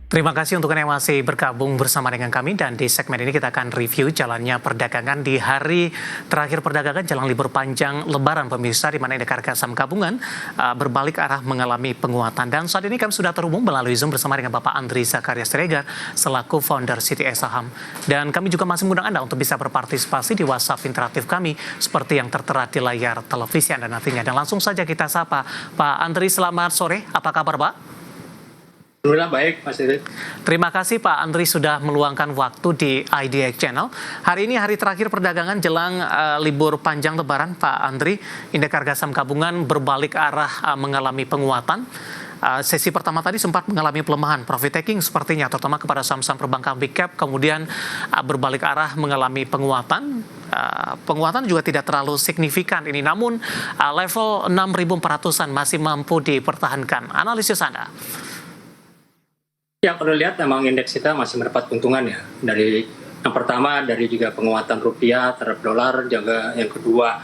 Terima kasih untuk Anda yang masih bergabung bersama dengan kami dan di segmen ini kita akan review jalannya perdagangan di hari terakhir perdagangan jelang libur panjang Lebaran pemirsa, di mana indeks harga saham gabungan berbalik arah mengalami penguatan. Dan saat ini kami sudah terhubung melalui Zoom bersama dengan Bapak Andri Zakaria Siregar selaku founder CTS Saham. Dan kami juga masih mengundang Anda untuk bisa berpartisipasi di WhatsApp interaktif kami seperti yang tertera di layar televisi Anda nantinya. Dan langsung saja kita sapa Pak Andri, selamat sore. Apa kabar Pak? Alhamdulillah baik, Mas Dede. Terima kasih Pak Andri sudah meluangkan waktu di IDX Channel. Hari ini hari terakhir perdagangan jelang libur panjang Lebaran, Pak Andri. Indeks harga saham gabungan berbalik arah mengalami penguatan. Sesi pertama tadi sempat mengalami pelemahan profit taking sepertinya, terutama kepada saham-saham perbankan big cap, kemudian berbalik arah mengalami penguatan. Penguatan juga tidak terlalu signifikan ini, namun level 6.400-an masih mampu dipertahankan. Analisis Anda? Ya, kalau lihat memang indeks kita masih mendapat keuntungan ya. Dari yang pertama dari juga penguatan rupiah terhadap dolar, juga yang kedua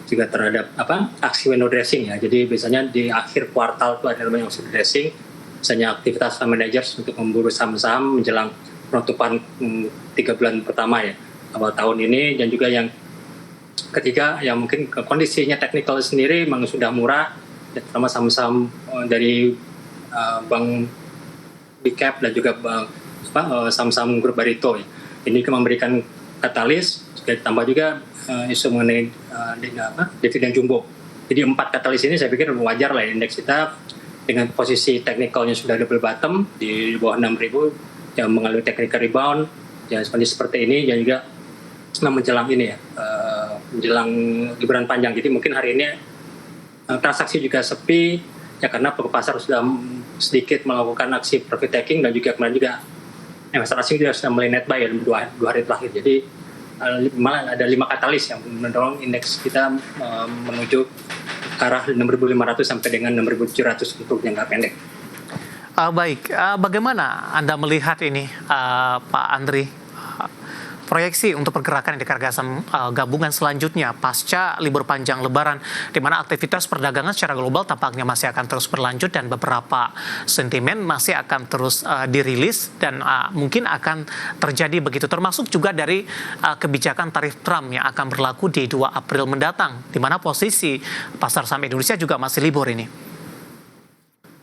juga terhadap aksi window dressing ya. Jadi biasanya di akhir kuartal itu ada namanya window dressing, misalnya aktivitas fund managers untuk memburu saham-saham menjelang penutupan 3 bulan pertama ya awal tahun ini. Dan juga yang ketiga yang mungkin kondisinya teknikal sendiri memang sudah murah, terutama saham-saham dari bank big cap dan juga saham-saham grup Barito ya. Ini memberikan katalis, ditambah juga isu mengenai dividen jumbo. Jadi 4 katalis ini saya pikir wajar lah ya, indeks kita dengan posisi teknikalnya sudah double bottom di bawah 6.000 yang mengalami technical rebound ya seperti ini, dan juga menjelang ini ya menjelang liburan panjang. Jadi mungkin hari ini transaksi juga sepi ya, karena pasar sudah sedikit melakukan aksi profit taking, dan juga kemarin juga investor asing juga sudah mulai net buy dalam dua hari terakhir. Jadi malah ada 5 katalis yang mendorong indeks kita menuju ke arah 6.500 sampai dengan 6.700 untuk jangka pendek. Baik, bagaimana Anda melihat ini Pak Andri? Proyeksi untuk pergerakan indeks harga saham gabungan selanjutnya pasca libur panjang Lebaran, di mana aktivitas perdagangan secara global tampaknya masih akan terus berlanjut dan beberapa sentimen masih akan terus dirilis dan mungkin akan terjadi begitu, termasuk juga dari kebijakan tarif Trump yang akan berlaku di 2 April mendatang, di mana posisi pasar saham Indonesia juga masih libur ini.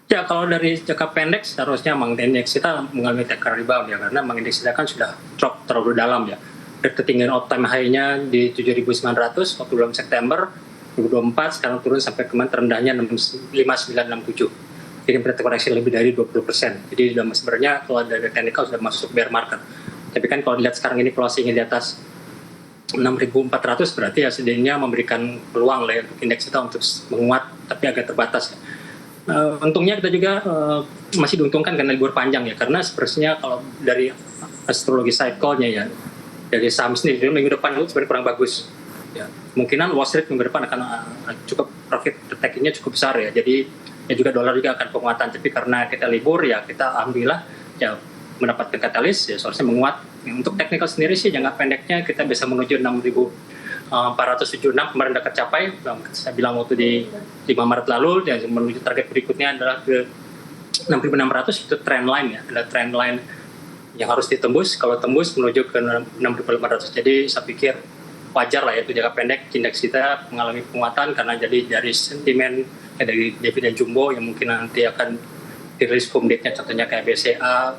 Ya, kalau dari jangka pendek seharusnya memang indeks kita mengalami technical rebound ya, karena memang indeks kita kan sudah drop terlalu dalam ya. Dari ketinggian all time high-nya di 7.900 waktu bulan September 2024, sekarang turun sampai kemarin terendahnya 5967. Jadi koreksi lebih dari 20%. Jadi sudah sebenarnya kalau dari technical sudah masuk bear market. Tapi kan kalau dilihat sekarang ini closing di atas 6.400 berarti ya setidaknya memberikan peluang lah ya untuk indeks kita untuk menguat, tapi agak terbatas ya. Untungnya kita juga masih diuntungkan karena libur panjang ya, karena sebenarnya kalau dari astrologi cycle-nya ya, dari saham sendiri minggu depan itu sebenarnya kurang bagus ya. Kemungkinan Wall Street minggu depan akan cukup profit taking-nya cukup besar ya, jadi ya juga dolar juga akan penguatan, tapi karena kita libur ya kita alhamdulillah ya mendapatkan katalis ya, seharusnya menguat. Untuk technical sendiri sih jangka pendeknya kita bisa menuju 6.476 kemarin udah tercapai, saya bilang waktu di 5 Maret lalu, dan menuju target berikutnya adalah ke 6.600. Itu trend line ya, ada trend line yang harus ditembus, kalau tembus menuju ke 6.500. Jadi saya pikir wajar lah ya itu jangka pendek indeks kita mengalami penguatan, karena jadi dari sentimen dari dividen jumbo yang mungkin nanti akan dirilis home date-nya, contohnya kayak BCA,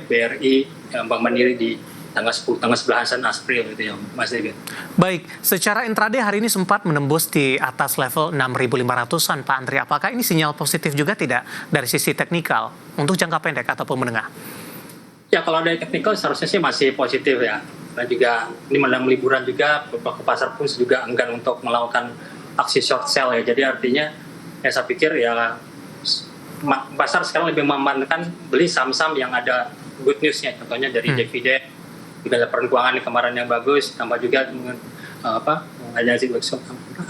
BRI, Bank Mandiri di tanggal 10, tanggal 11 April gitu ya, Mas David. Baik, secara intraday hari ini sempat menembus di atas level 6.500-an, Pak Andri. Apakah ini sinyal positif juga tidak dari sisi teknikal untuk jangka pendek ataupun menengah? Ya, kalau dari teknikal seharusnya sih masih positif ya. Dan juga ini menjelang liburan juga, beberapa pasar pun juga enggan untuk melakukan aksi short sell ya. Jadi artinya ya saya pikir ya pasar sekarang lebih memanfaatkan beli saham-saham yang ada good news-nya, contohnya dari dividen, juga laporan keuangan kemarin yang bagus, tambah juga ada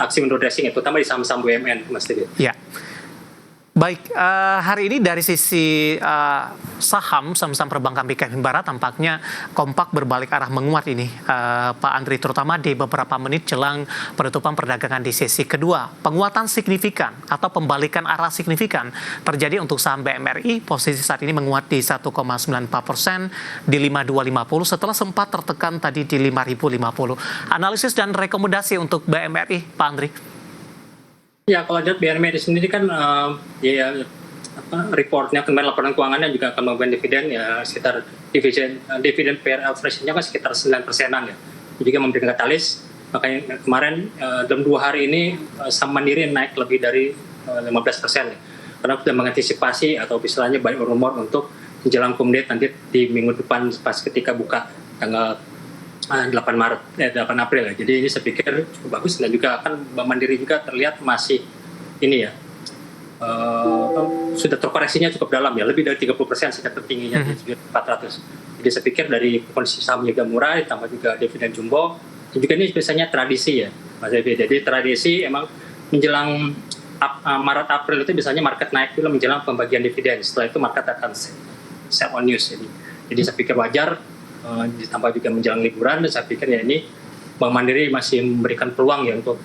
aksi window dressing, terutama di saham-saham BUMN, Mas David. Ya. Baik, hari ini dari sisi saham perbankan BKP Himbara tampaknya kompak berbalik arah menguat ini, Pak Andri, terutama di beberapa menit jelang penutupan perdagangan di sesi kedua. Penguatan signifikan atau pembalikan arah signifikan terjadi untuk saham BMRI, posisi saat ini menguat di 1,94% di 5250 setelah sempat tertekan tadi di 5050. Analisis dan rekomendasi untuk BMRI, Pak Andri. Ya, kalau lihat BMRI sendiri kan reportnya kemarin laporan keuangannya juga akan memberikan dividen ya sekitar dividen PRL ratio-nya kan sekitar 9%-an ya. Juga memberikan katalis, makanya kemarin dalam 2 hari ini saham Mandiri naik lebih dari 15% ya. Karena sudah mengantisipasi atau istilahnya banyak rumor untuk menjelang kumdet nanti di minggu depan pas ketika buka tanggal 8 April ya. Jadi ini saya pikir cukup bagus dan juga akan Bank Mandiri juga terlihat masih ini ya sudah terkoreksinya cukup dalam ya, lebih dari 30% sudah tertingginya di 400. Jadi saya pikir dari kondisi saham juga murah ditambah juga dividen jumbo dan juga ini biasanya tradisi ya Mas Evi. Jadi tradisi emang menjelang Maret April itu biasanya market naik dulu menjelang pembagian dividen, setelah itu market akan sell on news. Jadi saya pikir wajar ditambah juga menjelang liburan dan saya pikir ya ini Bank Mandiri masih memberikan peluang ya untuk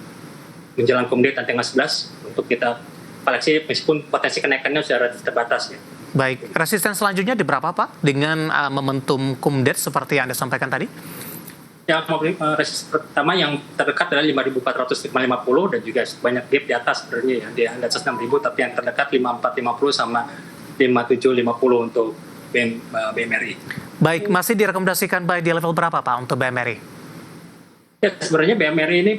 menjelang kumdet tanggal 11 untuk kita koleksi meskipun potensi kenaikannya sudah relatif terbatas ya. Baik, resisten selanjutnya di berapa Pak dengan momentum kumdet seperti yang Anda sampaikan tadi? Ya, resisten pertama yang terdekat adalah 5.450 dan juga banyak gap di atas sebenarnya ya, di atas 6.000 tapi yang terdekat 5.450 sama 5.750 untuk BMRI. Baik, masih direkomendasikan buy di level berapa Pak untuk BMRI? Ya, sebenarnya BMRI ini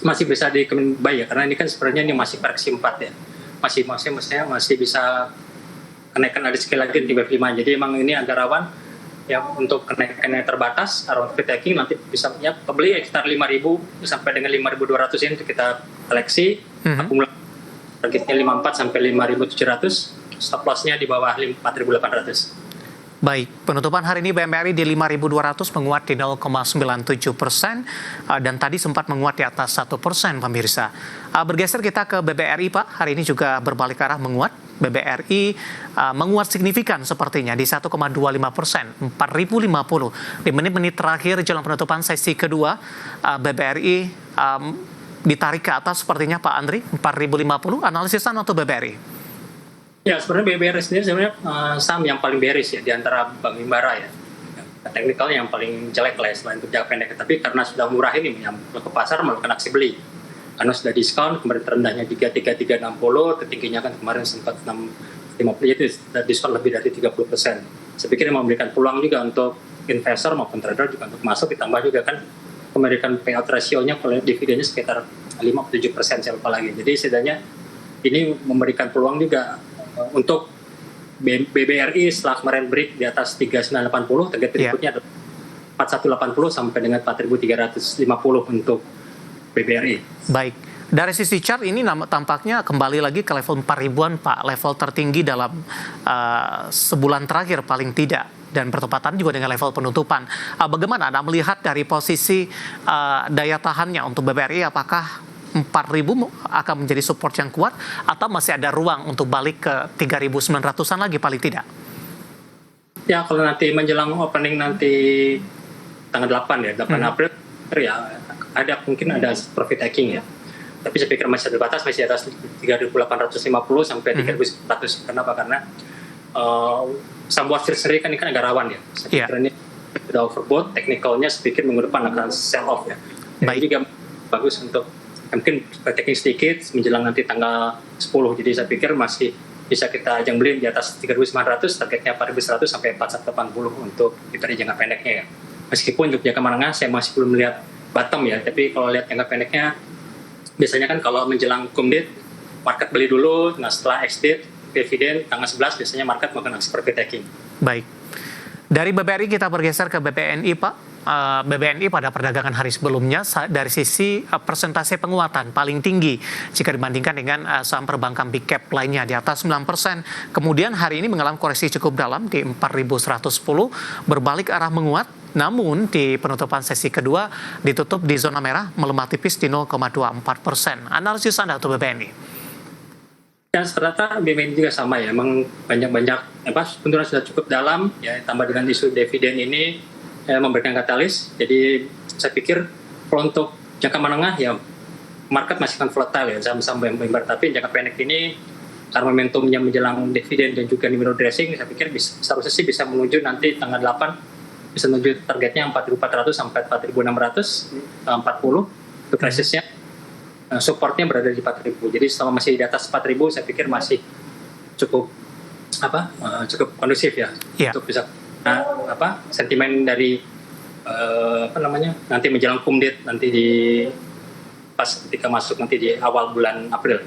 masih bisa buy ya, karena ini kan sebenarnya ini masih koreksi 4 ya. Masih bisa kenaikan ada sekali lagi di BF5. Jadi emang ini agak rawan ya untuk kenaikannya terbatas, around free taking nanti bisa ya pembeli sekitar 5.000 sampai dengan 5.200 ini untuk kita koleksi. Akumulasi targetnya 54 sampai 5.700, stop loss-nya di bawah 4.800. Baik, penutupan hari ini BMRI di 5.200 menguat di 0,97% dan tadi sempat menguat di atas 1% pemirsa. Bergeser kita ke BBRI Pak, hari ini juga berbalik arah menguat. BBRI menguat signifikan sepertinya di 1,25%, 4.050. Di menit-menit terakhir jelang penutupan sesi kedua, BBRI ditarik ke atas sepertinya Pak Andri, 4.050. Analisisan untuk BBRI? Ya, sebenarnya BBRI sendiri sebenarnya saham yang paling bearish ya di antara Bank Himbara ya. Teknikalnya yang paling jelek lah selain untuk jangka pendek. Tapi karena sudah murah ini yang ke pasar melakukan aksi beli. Karena sudah diskon, kemarin terendahnya 3.360, tertingginya kan kemarin sempat 6.50, itu sudah diskon lebih dari 30%. Saya pikir memberikan peluang juga untuk investor maupun trader juga untuk masuk, ditambah juga kan memberikan payout ratio-nya kalau dividennya sekitar 5-7% saya lupa lagi. Jadi setidaknya ini memberikan peluang juga untuk BBRI setelah kemarin break di atas 3980, target berikutnya adalah 4180 sampai dengan 4350 untuk BBRI. Baik, dari sisi chart ini tampaknya kembali lagi ke level 4.000-an Pak, level tertinggi dalam sebulan terakhir paling tidak, dan bertepatan juga dengan level penutupan. Bagaimana Anda melihat dari posisi daya tahannya untuk BBRI, apakah 4.000 akan menjadi support yang kuat atau masih ada ruang untuk balik ke 3.900-an lagi paling tidak? Ya, kalau nanti menjelang opening nanti tanggal 8 ya, 8 April ya mungkin ada profit taking ya. Tapi saya pikir masih terbatas, masih atas 3.850 sampai 3.100. Kenapa? Karena saham Wall Street sendiri kan ini kan agak rawan ya. Saya pikir ini sudah overbought, teknikalnya saya pikir minggu depan akan sell off ya. Baik. Juga bagus untuk mungkin taking sedikit menjelang nanti tanggal 10. Jadi saya pikir masih bisa kita ajang beli di atas 3.900, targetnya 4.100 sampai 4.180 untuk kita di jangka pendeknya ya. Meskipun untuk jangka menengah saya masih belum melihat bottom ya, tapi kalau lihat jangka pendeknya biasanya kan kalau menjelang kumdet market beli dulu, nah setelah exit dividen tanggal 11 biasanya market melakukan aksi profit taking. Baik. Dari BBRI kita bergeser ke BPNI Pak. BBNI pada perdagangan hari sebelumnya dari sisi persentase penguatan paling tinggi jika dibandingkan dengan saham perbankan big cap lainnya di atas 9%. Kemudian hari ini mengalami koreksi cukup dalam di 4.110, berbalik arah menguat. Namun di penutupan sesi kedua ditutup di zona merah, melemah tipis di 0,24%. Analisis Anda untuk BBNI? Dan rata BMN juga sama ya, emang banyak-banyak penurunan sudah cukup dalam ya, tambah dengan isu dividen ini memberikan katalis. Jadi saya pikir kalau untuk jangka menengah ya market masih akan volatile ya, saham-saham BMN, tapi jangka pendek ini karena momentumnya menjelang dividen dan juga window dressing, saya pikir seharusnya sih bisa menuju nanti tanggal 8 bisa menuju targetnya 4.400 sampai 4.600 40 untuk resistnya. Supportnya berada di 4.000. Jadi selama masih di atas 4.000, saya pikir masih cukup cukup kondusif ya untuk bisa sentimen dari nanti menjelang kumdit nanti di pas ketika masuk nanti di awal bulan April.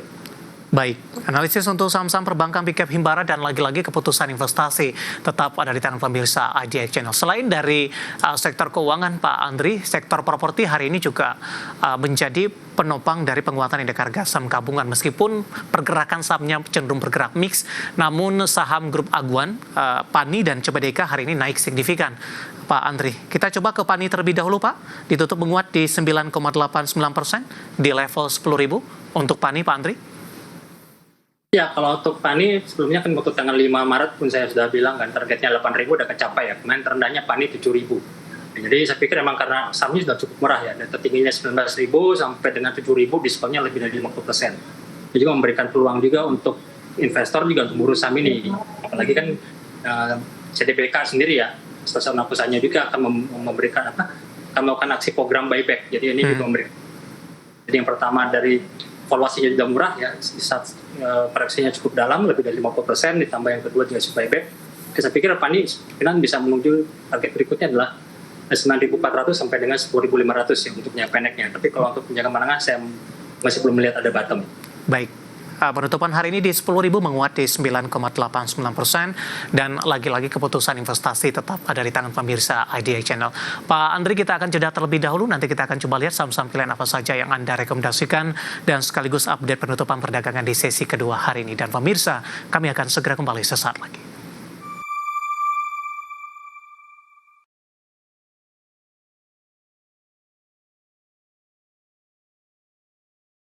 Baik, analisis untuk saham-saham perbankan Big Cap Himbara dan lagi-lagi keputusan investasi tetap ada di tangan pemirsa IDX Channel. Selain dari sektor keuangan Pak Andri, sektor properti hari ini juga menjadi penopang dari penguatan indeks harga saham gabungan. Meskipun pergerakan sahamnya cenderung bergerak mix, namun saham grup Aguan, PANI dan CBDK hari ini naik signifikan. Pak Andri, kita coba ke PANI terlebih dahulu Pak, ditutup menguat di 9,89% di level 10.000 untuk PANI Pak Andri. Ya, kalau untuk PANI sebelumnya kan waktu tanggal 5 Maret pun saya sudah bilang kan targetnya 8.000 udah kecapai ya. Kemarin terendahnya PANI 7.000. Jadi saya pikir memang karena sahamnya sudah cukup murah ya. Dan tertingginya 19.000 sampai dengan 7.000 diskonnya lebih dari 50%. Jadi juga memberikan peluang juga untuk investor juga untuk mengurus saham ini. Apalagi kan CDPK sendiri ya, stasiun perusahaannya juga akan memberikan akan melakukan aksi program buyback. Jadi ini juga memberikan. Jadi yang pertama dari valuasinya juga murah ya, saat koreksinya cukup dalam lebih dari 50%, ditambah yang kedua juga buyback. Saya pikir PANI bisa menuju target berikutnya adalah 9.400 sampai dengan 10.500 ya untuk jangka pendeknya. Tapi kalau untuk jangka menengah saya masih belum melihat ada bottom. Baik. Penutupan hari ini di 10.000 menguat di 9,89% dan lagi-lagi keputusan investasi tetap ada di tangan pemirsa IDX Channel. Pak Andri, kita akan jeda terlebih dahulu, nanti kita akan coba lihat saham-saham pilihan apa saja yang Anda rekomendasikan dan sekaligus update penutupan perdagangan di sesi kedua hari ini. Dan pemirsa, kami akan segera kembali sesaat lagi.